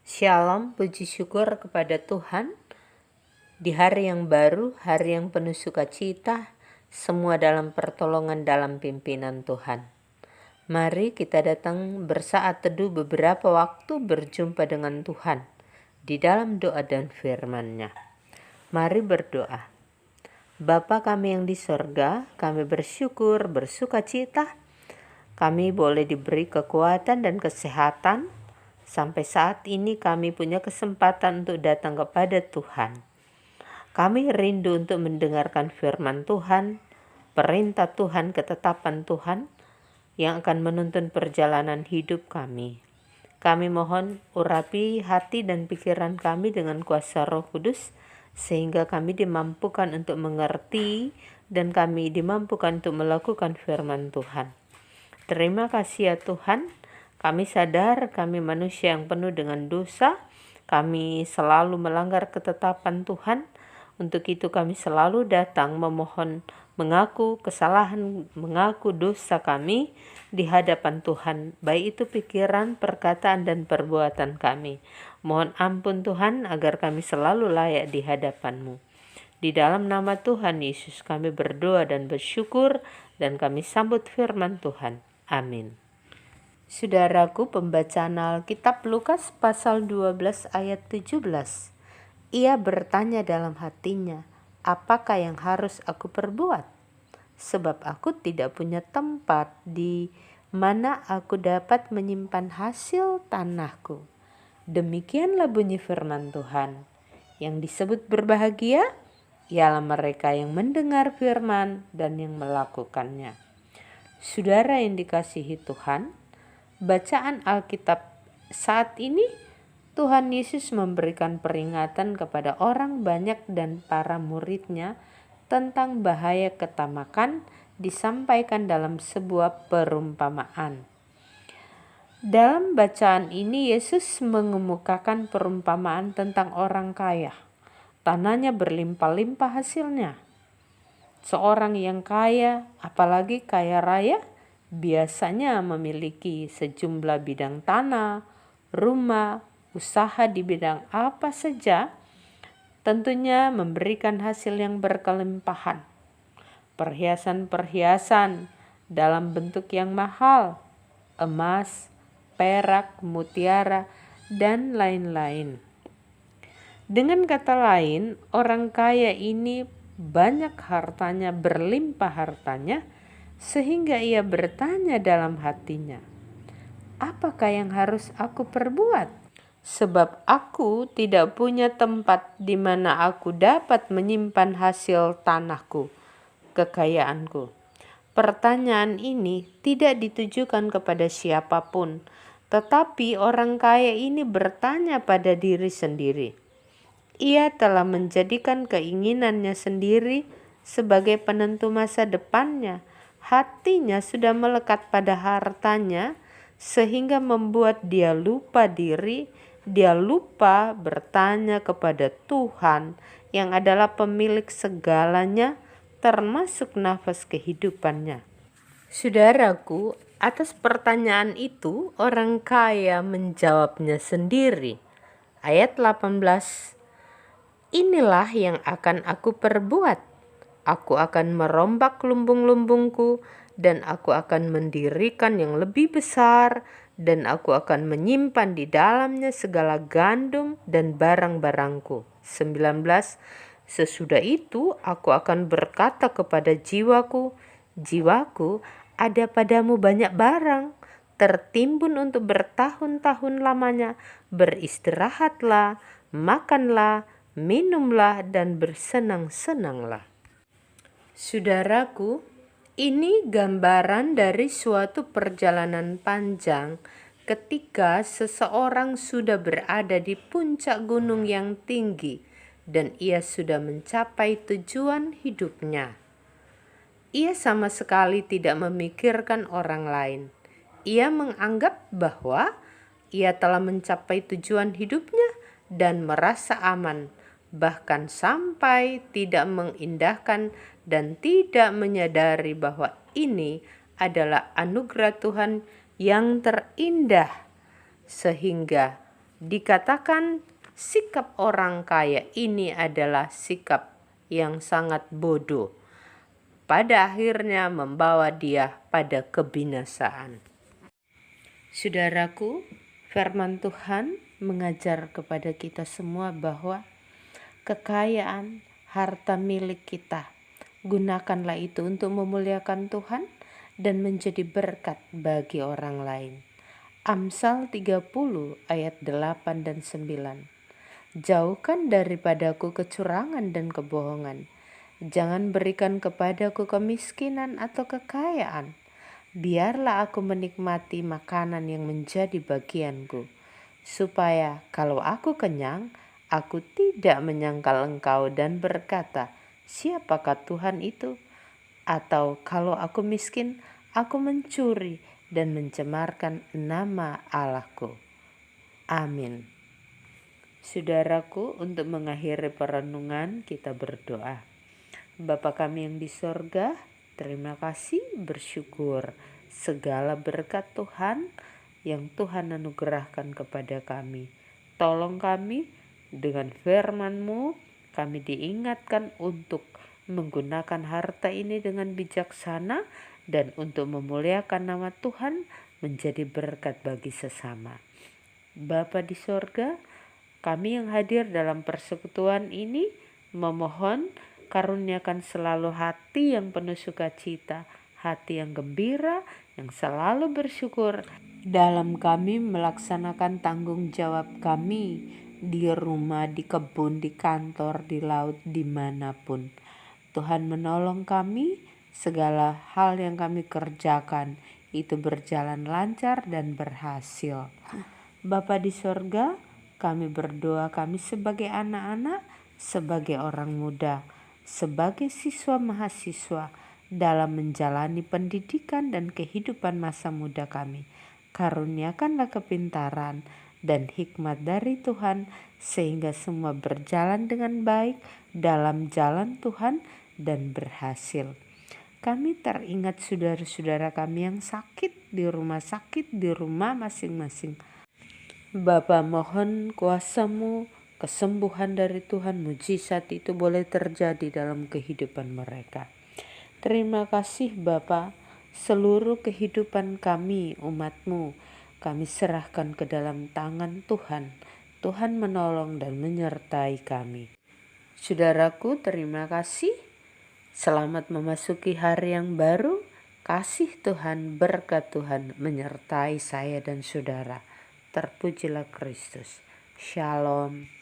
Shalom, puji syukur kepada Tuhan. Di hari yang baru, hari yang penuh sukacita, semua dalam pertolongan dalam pimpinan Tuhan. Mari kita datang bersaat teduh beberapa waktu berjumpa dengan Tuhan di dalam doa dan firman-Nya. Mari berdoa. Bapa kami yang di sorga, kami bersyukur, bersukacita. Kami boleh diberi kekuatan dan kesehatan. Sampai saat ini kami punya kesempatan untuk datang kepada Tuhan. Kami rindu untuk mendengarkan firman Tuhan, perintah Tuhan, ketetapan Tuhan yang akan menuntun perjalanan hidup kami. Kami mohon urapi hati dan pikiran kami dengan kuasa Roh Kudus, sehingga kami dimampukan untuk mengerti dan kami dimampukan untuk melakukan firman Tuhan. Terima kasih ya Tuhan. Kami sadar kami manusia yang penuh dengan dosa. Kami selalu melanggar ketetapan Tuhan. Untuk itu kami selalu datang memohon, mengaku kesalahan, mengaku dosa kami di hadapan Tuhan. Baik itu pikiran, perkataan, dan perbuatan kami. Mohon ampun Tuhan agar kami selalu layak di hadapan-Mu. Di dalam nama Tuhan Yesus kami berdoa dan bersyukur dan kami sambut firman Tuhan. Amin. Saudaraku, pembacaan Alkitab Lukas pasal 12 ayat 17. Ia bertanya dalam hatinya, apakah yang harus aku perbuat? Sebab aku tidak punya tempat di mana aku dapat menyimpan hasil tanahku. Demikianlah bunyi firman Tuhan. Yang disebut berbahagia ialah mereka yang mendengar firman dan yang melakukannya. Saudara yang dikasihi Tuhan, bacaan Alkitab saat ini Tuhan Yesus memberikan peringatan kepada orang banyak dan para murid-Nya tentang bahaya ketamakan disampaikan dalam sebuah perumpamaan. Dalam bacaan ini Yesus mengemukakan perumpamaan tentang orang kaya. Tanahnya berlimpah-limpah hasilnya. Seorang yang kaya, apalagi kaya raya, biasanya memiliki sejumlah bidang tanah, rumah, usaha di bidang apa saja, tentunya memberikan hasil yang berkelimpahan. Perhiasan-perhiasan dalam bentuk yang mahal, emas, perak, mutiara, dan lain-lain. Dengan kata lain, orang kaya ini banyak hartanya, berlimpah hartanya, sehingga ia bertanya dalam hatinya, apakah yang harus aku perbuat? Sebab aku tidak punya tempat di mana aku dapat menyimpan hasil tanahku, kekayaanku. Pertanyaan ini tidak ditujukan kepada siapapun, tetapi orang kaya ini bertanya pada diri sendiri. Ia telah menjadikan keinginannya sendiri sebagai penentu masa depannya. Hatinya sudah melekat pada hartanya sehingga membuat dia lupa diri, dia lupa bertanya kepada Tuhan yang adalah pemilik segalanya termasuk nafas kehidupannya. Saudaraku, atas pertanyaan itu orang kaya menjawabnya sendiri. Ayat 18. Inilah yang akan aku perbuat. Aku akan merombak lumbung-lumbungku dan aku akan mendirikan yang lebih besar dan aku akan menyimpan di dalamnya segala gandum dan barang-barangku. 19. Sesudah itu aku akan berkata kepada jiwaku, jiwaku, ada padamu banyak barang, tertimbun untuk bertahun-tahun lamanya, beristirahatlah, makanlah, minumlah dan bersenang-senanglah. Saudaraku, ini gambaran dari suatu perjalanan panjang ketika seseorang sudah berada di puncak gunung yang tinggi dan ia sudah mencapai tujuan hidupnya. Ia sama sekali tidak memikirkan orang lain. Ia menganggap bahwa ia telah mencapai tujuan hidupnya dan merasa aman, bahkan sampai tidak mengindahkan dan tidak menyadari bahwa ini adalah anugerah Tuhan yang terindah, sehingga Dikatakan sikap orang kaya ini adalah sikap yang sangat bodoh. Pada akhirnya membawa dia pada kebinasaan. Saudaraku, firman Tuhan mengajar kepada kita semua bahwa kekayaan, harta milik kita, gunakanlah itu untuk memuliakan Tuhan dan menjadi berkat bagi orang lain. Amsal 30 ayat 8 dan 9. Jauhkan daripadaku kecurangan dan kebohongan. Jangan berikan kepadaku kemiskinan atau kekayaan. Biarlah aku menikmati makanan yang menjadi bagianku, supaya kalau aku kenyang, aku tidak menyangkal engkau dan berkata, siapakah Tuhan itu? Atau kalau aku miskin, aku mencuri dan mencemarkan nama Allahku. Amin. Saudaraku, untuk mengakhiri perenungan kita berdoa. Bapa kami yang di sorga, terima kasih, bersyukur segala berkat Tuhan yang Tuhan anugerahkan kepada kami. Tolong kami dengan firman-Mu, kami diingatkan untuk menggunakan harta ini dengan bijaksana dan untuk memuliakan nama Tuhan menjadi berkat bagi sesama. Bapa di sorga, kami yang hadir dalam persekutuan ini memohon karuniakan selalu hati yang penuh sukacita, hati yang gembira, yang selalu bersyukur dalam kami melaksanakan tanggung jawab kami di rumah, di kebun, di kantor, di laut, dimanapun. Tuhan menolong kami, segala hal yang kami kerjakan itu berjalan lancar dan berhasil. Bapa di sorga, kami berdoa kami sebagai anak-anak, sebagai orang muda, sebagai siswa mahasiswa dalam menjalani pendidikan dan kehidupan masa muda kami. Karuniakanlah kepintaran dan hikmat dari Tuhan sehingga semua berjalan dengan baik dalam jalan Tuhan dan berhasil. Kami teringat saudara-saudara kami yang sakit di rumah masing-masing. Bapa, mohon kuasa-Mu, kesembuhan dari Tuhan, mujizat itu boleh terjadi dalam kehidupan mereka. Terima kasih Bapa, seluruh kehidupan kami umat-Mu, kami serahkan ke dalam tangan Tuhan. Tuhan menolong dan menyertai kami. Saudaraku, terima kasih. Selamat memasuki hari yang baru. Kasih Tuhan, berkat Tuhan menyertai saya dan saudara. Terpujilah Kristus. Shalom.